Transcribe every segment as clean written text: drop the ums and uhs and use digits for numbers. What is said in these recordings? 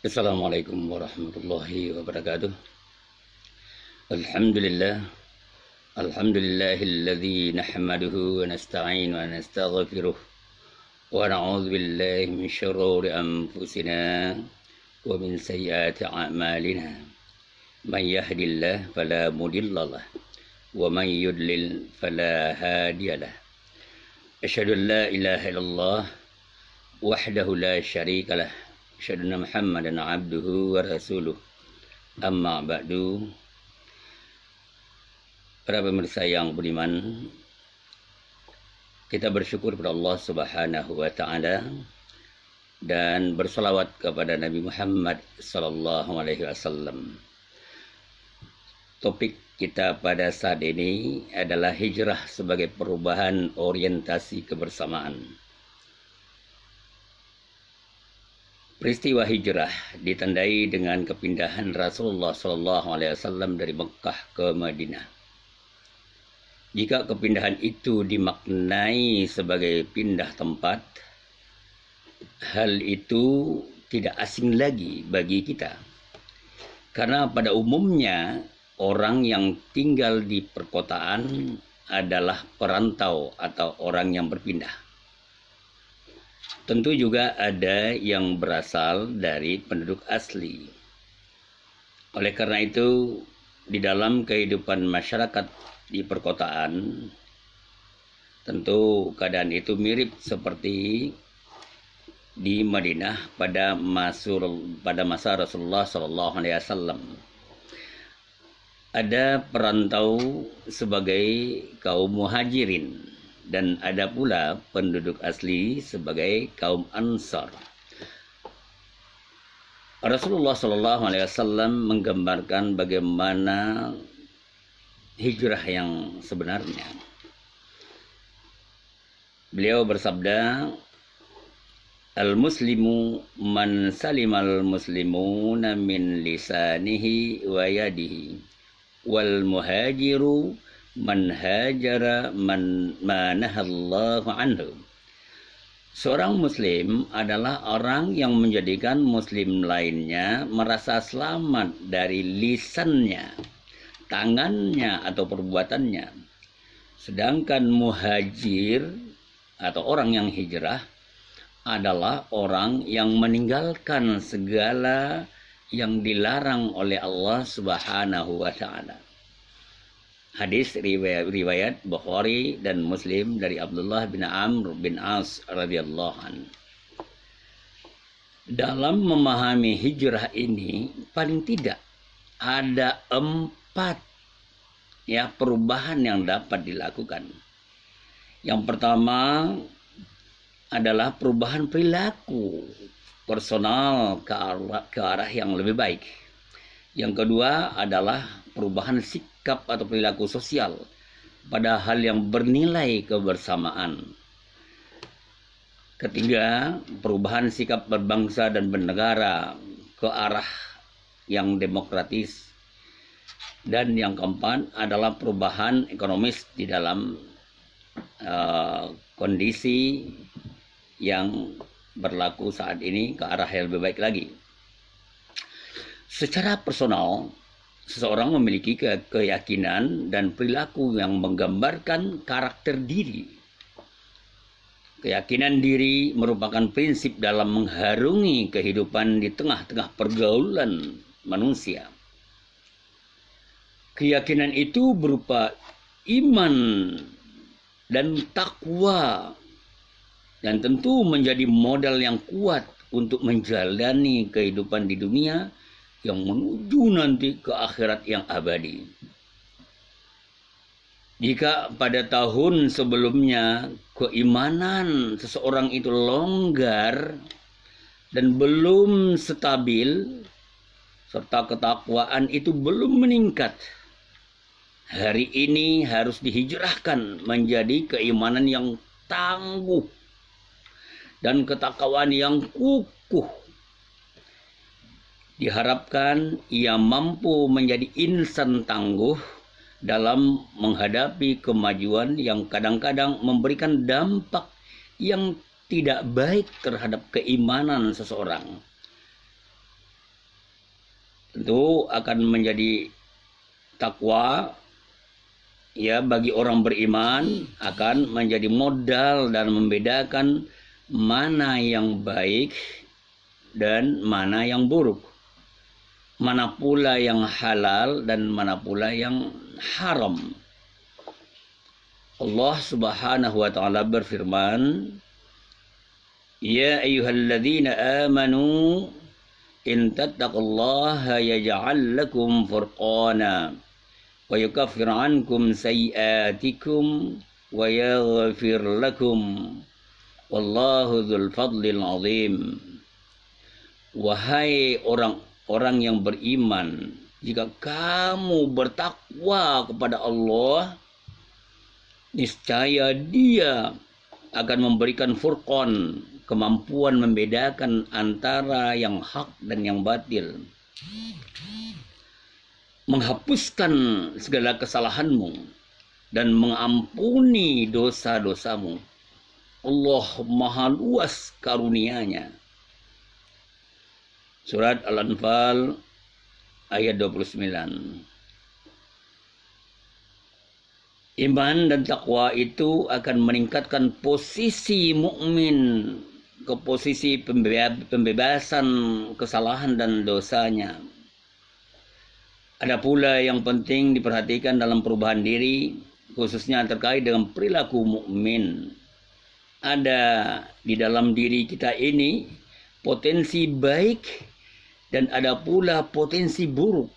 Assalamualaikum warahmatullahi wabarakatuh. Alhamdulillah. Alhamdulillahilladzi nahmaduhu wa nasta'in wa nastaghfiruh wa na'udzu billahi min syururi anfusina wa min sayyiati a'malina. Man yahdihillahu fala mudhillalah wa man yudlil fala hadiyalah. Asyhadu an la ilaha illallah wahdahu la syarikalah. Asyhadu anna Muhammadan abduhu wa rasuluh. Amma ba'du. Para pemirsa yang beriman, kita bersyukur kepada Allah Subhanahu wa taala dan bersalawat kepada Nabi Muhammad sallallahu alaihi wasallam. Topik kita pada saat ini adalah hijrah sebagai perubahan orientasi kebersamaan. Peristiwa hijrah ditandai dengan kepindahan Rasulullah SAW dari Mekah ke Madinah. Jika kepindahan itu dimaknai sebagai pindah tempat, hal itu tidak asing lagi bagi kita. Karena pada umumnya orang yang tinggal di perkotaan adalah perantau atau orang yang berpindah. Tentu juga ada yang berasal dari penduduk asli. Oleh karena itu, di dalam kehidupan masyarakat di perkotaan, tentu keadaan itu mirip seperti di Madinah pada masa Rasulullah SAW. Ada perantau sebagai kaum muhajirin, dan ada pula penduduk asli sebagai kaum Ansar. Rasulullah SAW menggambarkan bagaimana hijrah yang sebenarnya. Beliau bersabda, "Al-muslimu man salimal muslimuna min lisanihi wa yadihi, wal muhajiru man hajara man manahallahu anhu." Seorang muslim adalah orang yang menjadikan muslim lainnya merasa selamat dari lisannya, tangannya atau perbuatannya. Sedangkan muhajir atau orang yang hijrah adalah orang yang meninggalkan segala yang dilarang oleh Allah Subhanahu wa taala. Hadis riwayat Bukhari dan Muslim dari Abdullah bin Amr bin As radhiyallahu an. Dalam memahami hijrah ini, paling tidak ada 4 perubahan yang dapat dilakukan. Yang pertama adalah perubahan perilaku personal ke arah yang lebih baik. Yang kedua adalah perubahan sikap atau perilaku sosial pada hal yang bernilai kebersamaan. Ketiga, perubahan sikap berbangsa dan bernegara ke arah yang demokratis. Dan yang keempat adalah perubahan ekonomis di dalam kondisi yang berlaku saat ini ke arah yang lebih baik lagi. Secara personal, seseorang memiliki keyakinan dan perilaku yang menggambarkan karakter diri. Keyakinan diri merupakan prinsip dalam mengharungi kehidupan di tengah-tengah pergaulan manusia. Keyakinan itu berupa iman dan takwa, dan tentu menjadi modal yang kuat untuk menjalani kehidupan di dunia yang menuju nanti ke akhirat yang abadi. Jika pada tahun sebelumnya keimanan seseorang itu longgar dan belum stabil, serta ketakwaan itu belum meningkat, hari ini harus dihijrahkan menjadi keimanan yang tangguh dan ketakwaan yang kukuh. Diharapkan ia mampu menjadi insan tangguh dalam menghadapi kemajuan yang kadang-kadang memberikan dampak yang tidak baik terhadap keimanan seseorang. tentu akan menjadi takwa ya bagi orang beriman, akan menjadi modal dan membedakan mana yang baik dan mana yang buruk, mana pula yang halal dan mana pula yang haram. Allah Subhanahu wa taala berfirman, "Ya ayyuhalladzina amanu in tattaqullaha yaj'al lakum furqana wa yukaffir 'ankum sayyi'atikum wa yaghfir lakum wallahu dzul fadlil 'azim." Wahai orang-orang yang beriman, jika kamu bertakwa kepada Allah, niscaya Dia akan memberikan furqan, kemampuan membedakan antara yang hak dan yang batil, menghapuskan segala kesalahanmu dan mengampuni dosa-dosamu. Allah Maha luas karunia-Nya. Surat Al-Anfal ayat 29. Iman dan takwa itu akan meningkatkan posisi mukmin ke posisi pembebasan kesalahan dan dosanya. Ada pula yang penting diperhatikan dalam perubahan diri, khususnya terkait dengan perilaku mukmin. Ada di dalam diri kita ini potensi baik dan ada pula potensi buruk.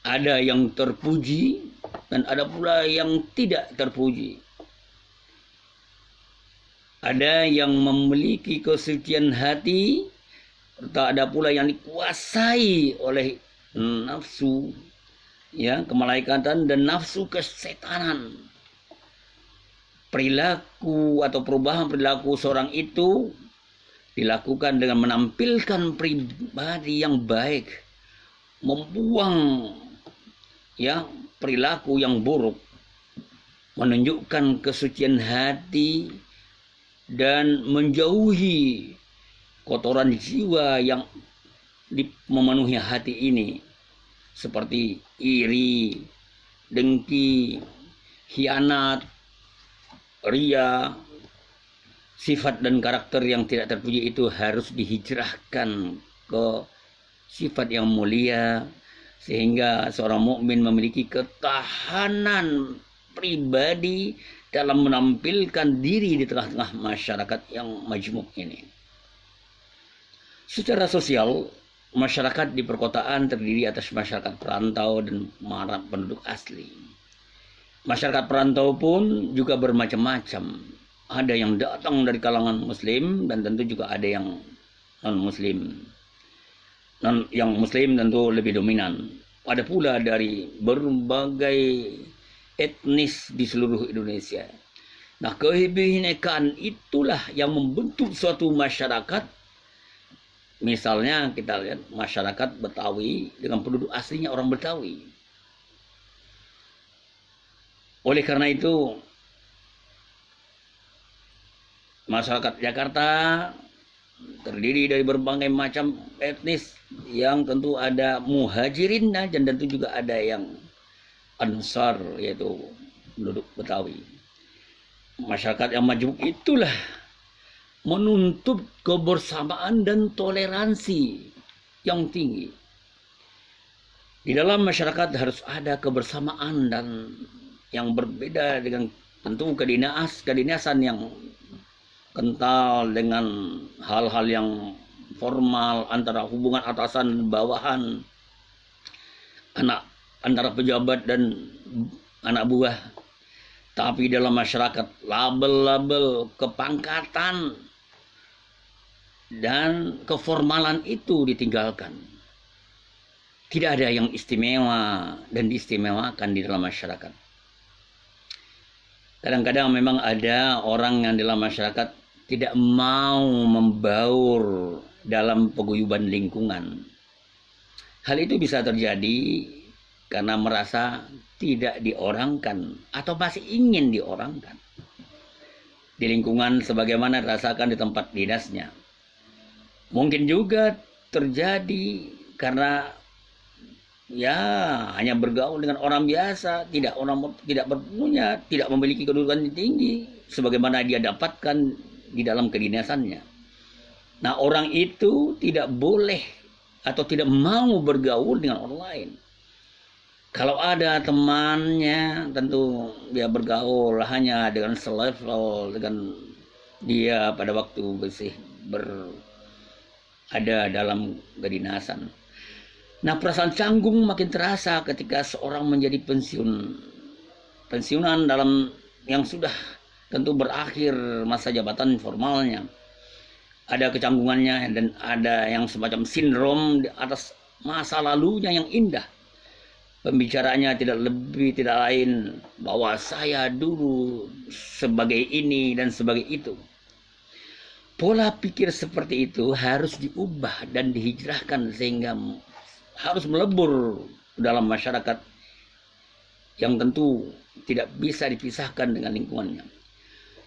Ada yang terpuji dan ada pula yang tidak terpuji. Ada yang memiliki kesucian hati, serta ada pula yang dikuasai oleh nafsu, ya, kemalaikatan dan nafsu kesetanan. Perilaku atau perubahan perilaku seorang itu dilakukan dengan menampilkan pribadi yang baik, membuang ya perilaku yang buruk, menunjukkan kesucian hati dan menjauhi kotoran jiwa yang memenuhi hati ini, seperti iri, dengki, khianat, ria. Sifat dan karakter yang tidak terpuji itu harus dihijrahkan ke sifat yang mulia, sehingga seorang mukmin memiliki ketahanan pribadi dalam menampilkan diri di tengah-tengah masyarakat yang majmuk ini. Secara sosial, masyarakat di perkotaan terdiri atas masyarakat perantau dan penduduk asli. Masyarakat perantau pun juga bermacam-macam. Ada yang datang dari kalangan muslim dan tentu juga ada yang non-muslim. Yang muslim tentu lebih dominan. Ada pula dari berbagai etnis di seluruh Indonesia. Nah, kebinekaan itulah yang membentuk suatu masyarakat. Misalnya kita lihat masyarakat Betawi dengan penduduk aslinya orang Betawi. Oleh karena itu, masyarakat Jakarta terdiri dari berbagai macam etnis, yang tentu ada muhajirin dan tentu juga ada yang ansar, yaitu penduduk Betawi. Masyarakat yang majmuk itulah menuntut kebersamaan dan toleransi yang tinggi. Di dalam masyarakat harus ada kebersamaan dan yang berbeda dengan tentu kedinasan yang kental dengan hal-hal yang formal antara hubungan atasan dan bawahan, antara pejabat dan anak buah. Tapi dalam masyarakat, label-label kepangkatan dan keformalan itu ditinggalkan. Tidak ada yang istimewa dan diistimewakan di dalam masyarakat. Kadang-kadang memang ada orang yang dalam masyarakat tidak mau membaur dalam paguyuban lingkungan. Hal itu bisa terjadi karena merasa tidak diorangkan atau masih ingin diorangkan di lingkungan sebagaimana dirasakan di tempat dinasnya. Mungkin juga terjadi karena ya hanya bergaul dengan orang biasa, tidak berpunya, tidak memiliki kedudukan tinggi sebagaimana dia dapatkan di dalam kedinasannya. Nah, orang itu tidak boleh atau tidak mau bergaul dengan orang lain. Kalau ada temannya, tentu dia bergaul hanya dengan selevel dengan dia pada waktu bersih berada dalam kedinasan. Nah, perasaan canggung makin terasa ketika seorang menjadi pensiunan dalam yang sudah tentu berakhir masa jabatan formalnya. Ada kecanggungannya dan ada yang semacam sindrom di atas masa lalunya yang indah. Pembicaraannya tidak lebih tidak lain bahwa saya dulu sebagai ini dan sebagai itu. Pola pikir seperti itu harus diubah dan dihijrahkan sehingga harus melebur dalam masyarakat yang tentu tidak bisa dipisahkan dengan lingkungannya.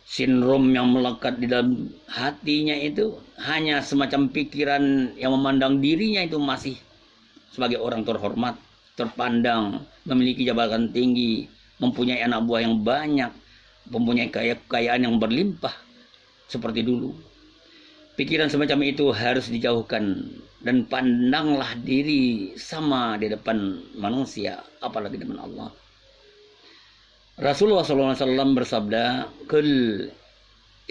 Sindrom yang melekat di dalam hatinya itu hanya semacam pikiran yang memandang dirinya itu masih sebagai orang terhormat, terpandang, memiliki jabatan tinggi, mempunyai anak buah yang banyak, mempunyai kekayaan yang berlimpah seperti dulu. Pikiran semacam itu harus dijauhkan dan pandanglah diri sama di depan manusia, apalagi di depan Allah. Rasulullah SAW bersabda, "Qul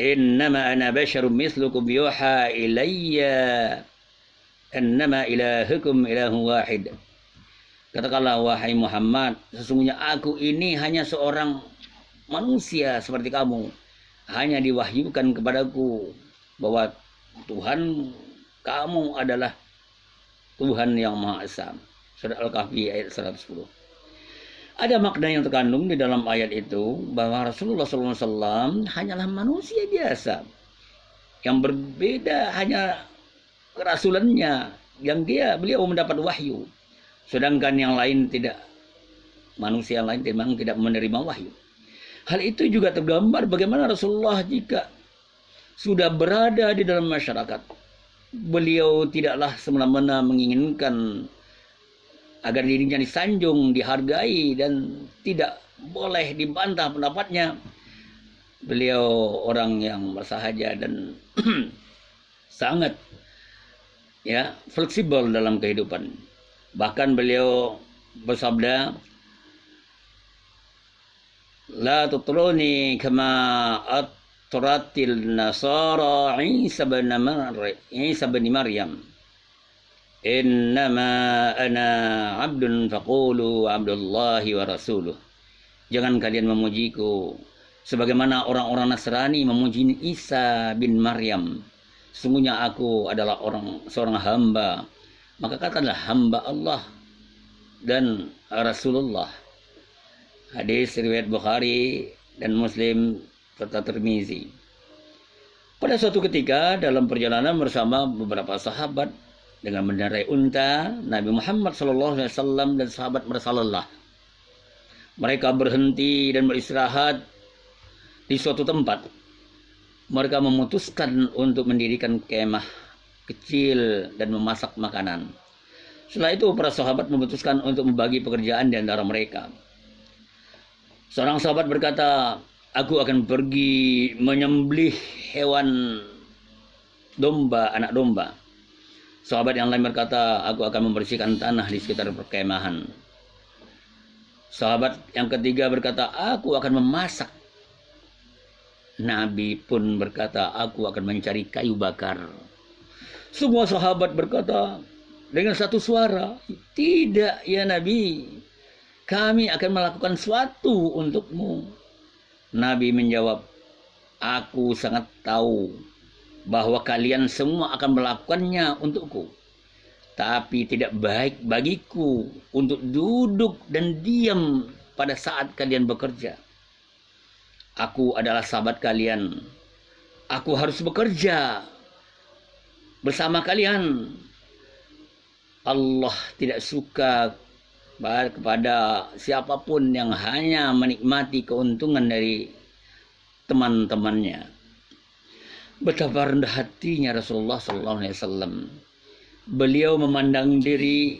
innama ana basyarum mislukum yuha ilayya annama ilahukum ilahu wahid." Katakanlah wahai Muhammad, sesungguhnya aku ini hanya seorang manusia seperti kamu. Hanya diwahyukan kepadaku bahwa Tuhan kamu adalah Tuhan yang Maha Esa. Surah Al-Kahfi ayat 110. Ada makna yang terkandung di dalam ayat itu bahwa Rasulullah SAW hanyalah manusia biasa. Yang berbeda hanya kerasulannya, yang beliau mendapat wahyu. Sedangkan yang lain tidak, manusia yang lain memang tidak menerima wahyu. Hal itu juga tergambar bagaimana Rasulullah jika sudah berada di dalam masyarakat. Beliau tidaklah semena-mena menginginkan agar dirinya disanjung, dihargai, dan tidak boleh dibantah pendapatnya. Beliau orang yang bersahaja dan sangat fleksibel dalam kehidupan. Bahkan beliau bersabda, "La tutruni kama turatil nasara Isa bin Maryam. Innama ana abdun faqulu abdullahi wa rasuluh." Jangan kalian memujiku sebagaimana orang-orang Nasrani memuji Isa bin Maryam. Sesungguhnya aku adalah seorang hamba. Maka katakanlah hamba Allah dan Rasulullah. Hadis riwayat Bukhari dan Muslim serta Tirmizi. Pada suatu ketika dalam perjalanan bersama beberapa sahabat dengan mengendarai unta, Nabi Muhammad SAW dan sahabat merasa lelah. Mereka berhenti dan beristirahat di suatu tempat. Mereka memutuskan untuk mendirikan kemah kecil dan memasak makanan. Setelah itu para sahabat memutuskan untuk membagi pekerjaan di antara mereka. Seorang sahabat berkata, "Aku akan pergi menyembelih hewan domba, anak domba." Sahabat yang lain berkata, "Aku akan membersihkan tanah di sekitar perkemahan." Sahabat yang ketiga berkata, "Aku akan memasak." Nabi pun berkata, "Aku akan mencari kayu bakar." Semua sahabat berkata dengan satu suara, "Tidak ya Nabi, kami akan melakukan sesuatu untukmu." Nabi menjawab, "Aku sangat tahu bahwa kalian semua akan melakukannya untukku. Tapi tidak baik bagiku untuk duduk dan diam pada saat kalian bekerja. Aku adalah sahabat kalian. Aku harus bekerja bersama kalian. Allah tidak suka kepada siapapun yang hanya menikmati keuntungan dari teman-temannya." Betapa rendah hatinya Rasulullah SAW. Beliau memandang diri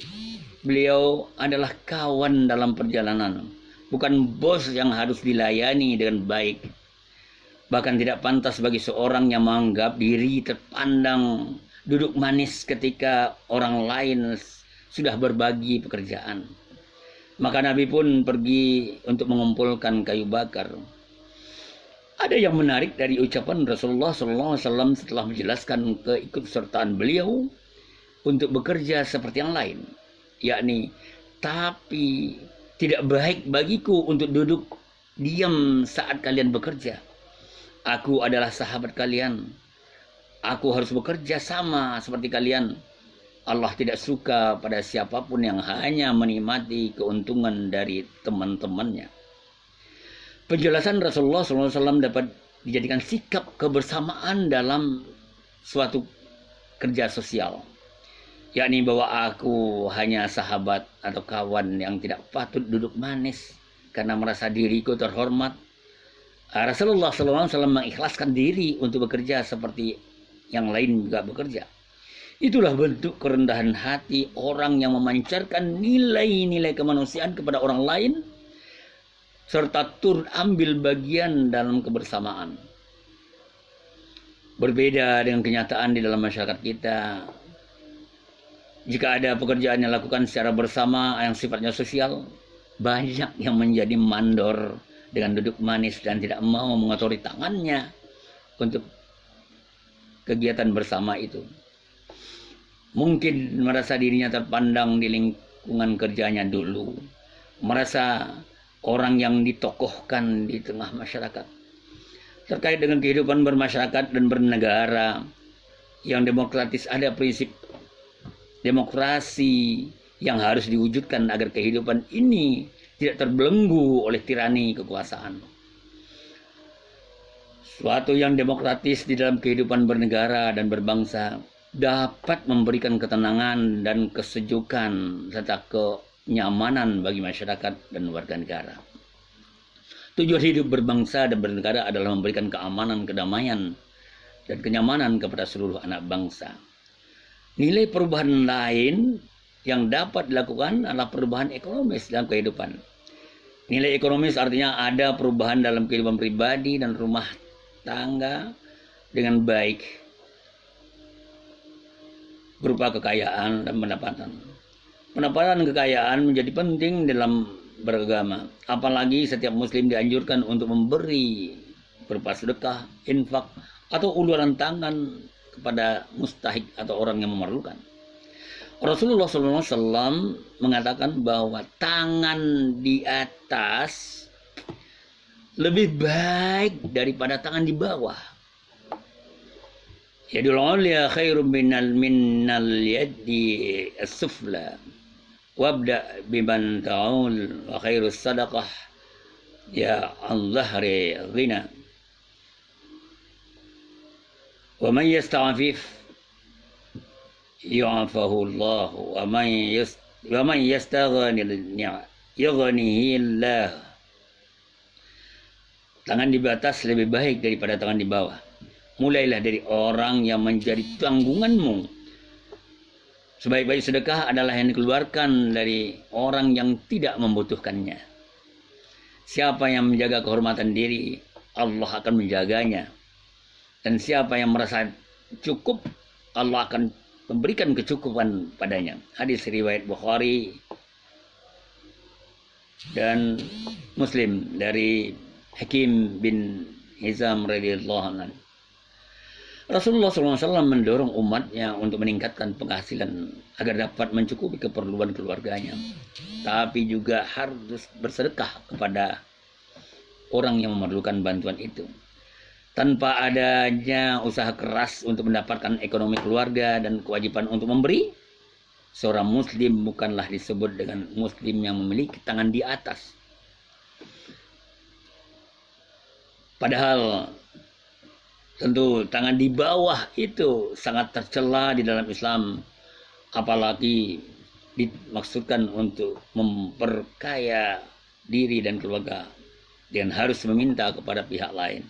beliau adalah kawan dalam perjalanan, bukan bos yang harus dilayani dengan baik. Bahkan tidak pantas bagi seorang yang menganggap diri terpandang duduk manis ketika orang lain sudah berbagi pekerjaan. Maka Nabi pun pergi untuk mengumpulkan kayu bakar. Ada yang menarik dari ucapan Rasulullah SAW setelah menjelaskan keikutsertaan beliau untuk bekerja seperti yang lain, yakni, tapi tidak baik bagiku untuk duduk diam saat kalian bekerja. Aku adalah sahabat kalian. Aku harus bekerja sama seperti kalian. Allah tidak suka pada siapapun yang hanya menikmati keuntungan dari teman-temannya. Penjelasan Rasulullah SAW dapat dijadikan sikap kebersamaan dalam suatu kerja sosial, yakni bahwa aku hanya sahabat atau kawan yang tidak patut duduk manis karena merasa diriku terhormat. Rasulullah SAW mengikhlaskan diri untuk bekerja seperti yang lain juga bekerja. Itulah bentuk kerendahan hati orang yang memancarkan nilai-nilai kemanusiaan kepada orang lain, serta turut ambil bagian dalam kebersamaan. Berbeda dengan kenyataan di dalam masyarakat kita, jika ada pekerjaan yang dilakukan secara bersama yang sifatnya sosial, banyak yang menjadi mandor dengan duduk manis dan tidak mau mengotori tangannya untuk kegiatan bersama itu. Mungkin merasa dirinya terpandang di lingkungan kerjanya dulu, merasa orang yang ditokohkan di tengah masyarakat. Terkait dengan kehidupan bermasyarakat dan bernegara yang demokratis, ada prinsip demokrasi yang harus diwujudkan agar kehidupan ini tidak terbelenggu oleh tirani kekuasaan. Suatu yang demokratis di dalam kehidupan bernegara dan berbangsa dapat memberikan ketenangan dan kesejukan serta kenyamanan bagi masyarakat dan warga negara. Tujuan hidup berbangsa dan bernegara adalah memberikan keamanan, kedamaian, dan kenyamanan kepada seluruh anak bangsa. Nilai perubahan lain yang dapat dilakukan adalah perubahan ekonomis dalam kehidupan. Nilai ekonomis artinya ada perubahan dalam kehidupan pribadi dan rumah tangga dengan baik, berupa kekayaan dan pendapatan. Pendapatan dan kekayaan menjadi penting dalam beragama. Apalagi setiap muslim dianjurkan untuk memberi berupa sedekah, infak, atau uluran tangan kepada mustahik atau orang yang memerlukan. Rasulullah SAW mengatakan bahwa tangan di atas lebih baik daripada tangan di bawah. Yadul ulya khairum minal yadi as-sufla. Wabda biman ta'ul wa khairus sadaqah ya an dhahri ghina. Wa man yasta'afif yu'afahu Allah wa man yastaghni yughnihi Allah. Tangan di atas lebih baik daripada tangan di bawah. Mulailah dari orang yang menjadi tanggunganmu. Sebaik-baik sedekah adalah yang dikeluarkan dari orang yang tidak membutuhkannya. Siapa yang menjaga kehormatan diri, Allah akan menjaganya. Dan siapa yang merasa cukup, Allah akan memberikan kecukupan padanya. Hadis riwayat Bukhari dan Muslim dari Hakim bin Hizam radhiyallahu anhu. Rasulullah SAW mendorong umatnya untuk meningkatkan penghasilan agar dapat mencukupi keperluan keluarganya, tapi juga harus bersedekah kepada orang yang memerlukan bantuan itu. Tanpa adanya usaha keras untuk mendapatkan ekonomi keluarga dan kewajiban untuk memberi, seorang muslim bukanlah disebut dengan muslim yang memiliki tangan di atas. Padahal tentu tangan di bawah itu sangat tercela di dalam Islam, apalagi dimaksudkan untuk memperkaya diri dan keluarga dengan harus meminta kepada pihak lain.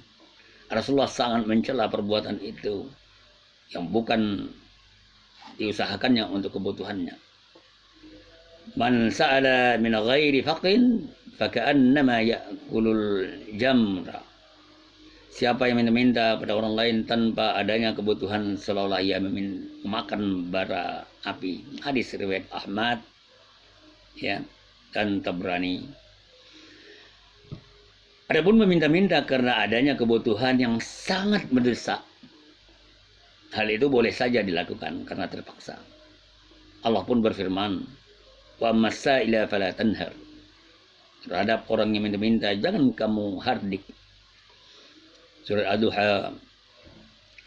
Rasulullah sangat mencela perbuatan itu yang bukan diusahakannya untuk kebutuhannya. Man sa'ala min ghairi faqin faka'annama ya'kulul jamra. Siapa yang minta pada orang lain tanpa adanya kebutuhan, seolah-olah ia memakan bara api. Hadis riwayat Ahmad ya dan Tabrani. Adapun meminta-minta karena adanya kebutuhan yang sangat mendesak, hal itu boleh saja dilakukan karena terpaksa. Allah pun berfirman, "Wa masaila fala tanhar." Terhadap orang yang minta-minta jangan kamu hardik. Surat Ad-Duha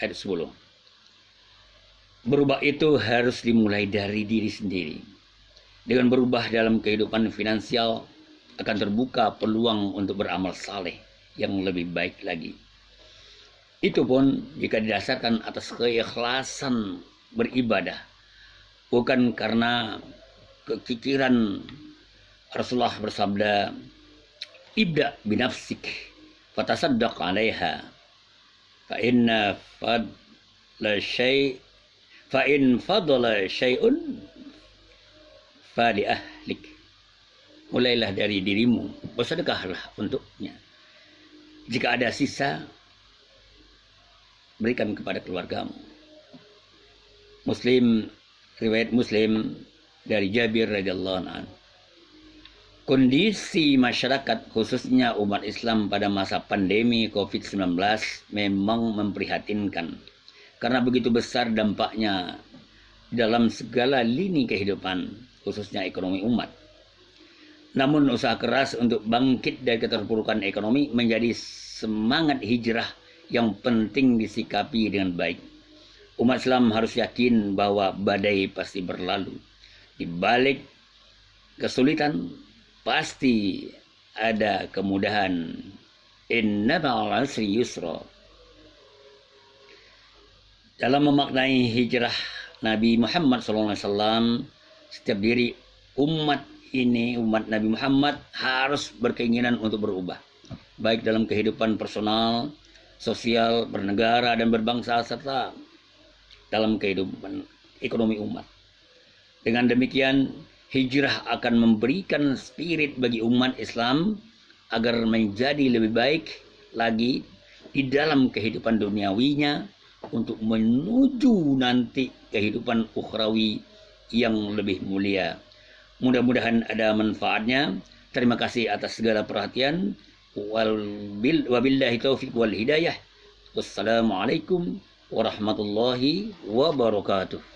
ayat 10. Berubah itu harus dimulai dari diri sendiri. Dengan berubah dalam kehidupan finansial akan terbuka peluang untuk beramal saleh yang lebih baik lagi. Itu pun jika didasarkan atas keikhlasan beribadah, bukan karena kekikiran. Rasulullah bersabda, "Ibda binafsik fatasaddaq 'alaiha fa in fadala syai'un fa li ahlik." Mulailah dari dirimu, bersedekahlah untuknya. Jika ada sisa, berikan kepada keluargamu. Riwayat Muslim dari Jabir radhiyallahu anhu. Kondisi masyarakat khususnya umat Islam pada masa pandemi COVID-19 memang memprihatinkan karena begitu besar dampaknya dalam segala lini kehidupan, khususnya ekonomi umat. Namun usaha keras untuk bangkit dari keterpurukan ekonomi menjadi semangat hijrah yang penting disikapi dengan baik. Umat Islam harus yakin bahwa badai pasti berlalu. Di balik kesulitan pasti ada kemudahan. Inna ma'al usri yusra. Dalam memaknai hijrah Nabi Muhammad SAW, setiap diri umat Nabi Muhammad harus berkeinginan untuk berubah, baik dalam kehidupan personal, sosial, bernegara, dan berbangsa, serta dalam kehidupan ekonomi umat. Dengan demikian, hijrah akan memberikan spirit bagi umat Islam agar menjadi lebih baik lagi di dalam kehidupan duniawinya untuk menuju nanti kehidupan ukhrawi yang lebih mulia. Mudah-mudahan ada manfaatnya. Terima kasih atas segala perhatian. Wabillahi taufiq wal hidayah. Wassalamualaikum warahmatullahi wabarakatuh.